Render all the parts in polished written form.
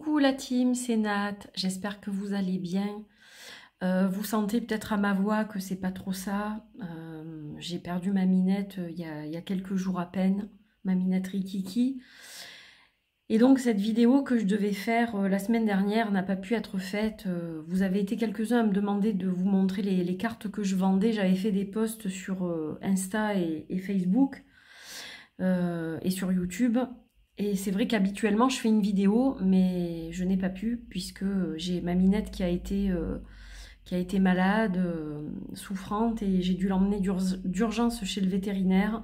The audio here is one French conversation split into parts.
Coucou la team, c'est Nat, j'espère que vous allez bien. Vous sentez peut-être à ma voix que c'est pas trop ça. J'ai perdu ma minette il y a quelques jours à peine, ma minette Rikiki. Et donc cette vidéo que je devais faire la semaine dernière n'a pas pu être faite. Vous avez été quelques-uns à me demander de vous montrer les cartes que je vendais. J'avais fait des posts sur Insta et Facebook et sur YouTube. Et c'est vrai qu'habituellement, je fais une vidéo, mais je n'ai pas pu, puisque j'ai ma minette qui a été malade, souffrante, et j'ai dû l'emmener d'urgence chez le vétérinaire.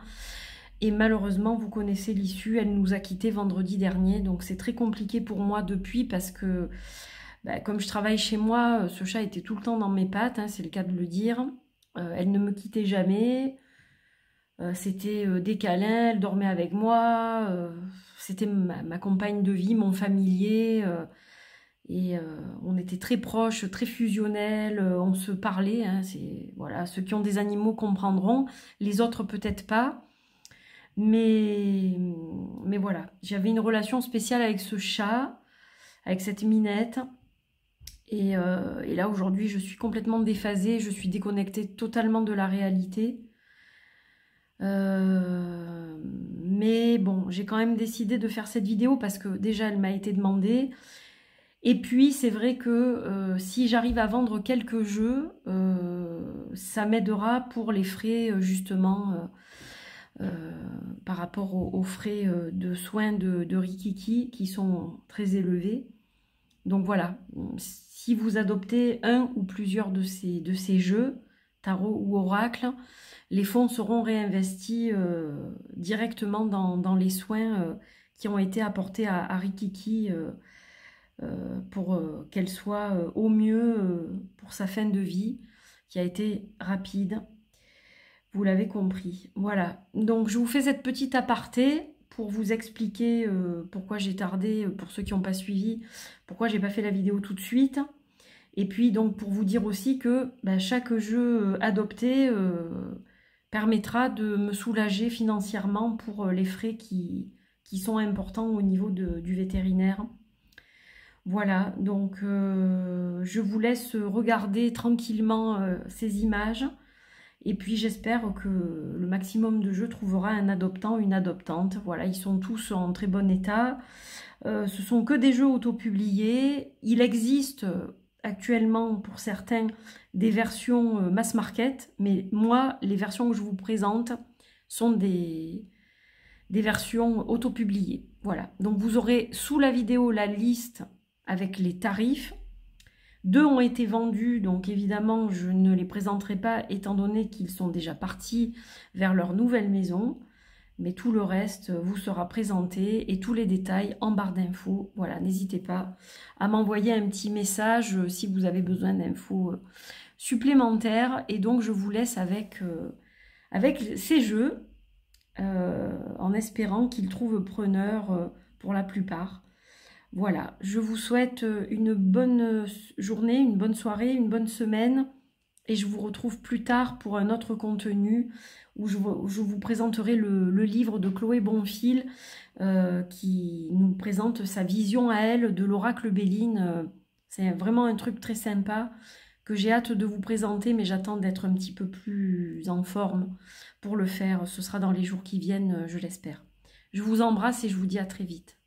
Et malheureusement, vous connaissez l'issue, elle nous a quittés vendredi dernier, donc c'est très compliqué pour moi depuis, parce que comme je travaille chez moi, ce chat était tout le temps dans mes pattes, hein, c'est le cas de le dire. Elle ne me quittait jamais. C'était des câlins, elle dormait avec moi, c'était ma compagne de vie, mon familier, et on était très proches, très fusionnels, on se parlait, hein, voilà, ceux qui ont des animaux comprendront, les autres peut-être pas, mais voilà, j'avais une relation spéciale avec ce chat, avec cette minette, et là aujourd'hui je suis complètement déphasée, je suis déconnectée totalement de la réalité. Mais bon, j'ai quand même décidé de faire cette vidéo parce que déjà elle m'a été demandée. Et puis c'est vrai que si j'arrive à vendre quelques jeux, ça m'aidera pour les frais justement par rapport aux frais de soins de Rikiki qui sont très élevés. Donc voilà, si vous adoptez un ou plusieurs de ces jeux, tarot ou oracle, les fonds seront réinvestis directement dans les soins qui ont été apportés à Rikiki pour qu'elle soit au mieux pour sa fin de vie, qui a été rapide. Vous l'avez compris. Voilà, donc je vous fais cette petite aparté pour vous expliquer pourquoi j'ai tardé, pour ceux qui n'ont pas suivi, pourquoi j'ai pas fait la vidéo tout de suite. Et puis donc pour vous dire aussi que chaque jeu adopté permettra de me soulager financièrement pour les frais qui sont importants au niveau du vétérinaire. Voilà, donc je vous laisse regarder tranquillement ces images. Et puis j'espère que le maximum de jeux trouvera un adoptant, une adoptante. Voilà, ils sont tous en très bon état. Ce sont que des jeux auto-publiés. Il existe actuellement pour certains des versions mass market, mais moi les versions que je vous présente sont des versions auto-publiées. Voilà, donc vous aurez sous la vidéo la liste avec les tarifs. 2 ont été vendus, donc évidemment je ne les présenterai pas étant donné qu'ils sont déjà partis vers leur nouvelle maison. Mais tout le reste vous sera présenté et tous les détails en barre d'infos. Voilà, n'hésitez pas à m'envoyer un petit message si vous avez besoin d'infos supplémentaires. Et donc je vous laisse avec ces jeux en espérant qu'ils trouvent preneur pour la plupart. Voilà, je vous souhaite une bonne journée, une bonne soirée, une bonne semaine. Et je vous retrouve plus tard pour un autre contenu où je vous présenterai le livre de Chloé Bonfil qui nous présente sa vision à elle de l'oracle Béline. C'est vraiment un truc très sympa que j'ai hâte de vous présenter, mais j'attends d'être un petit peu plus en forme pour le faire. Ce sera dans les jours qui viennent, je l'espère. Je vous embrasse et je vous dis à très vite.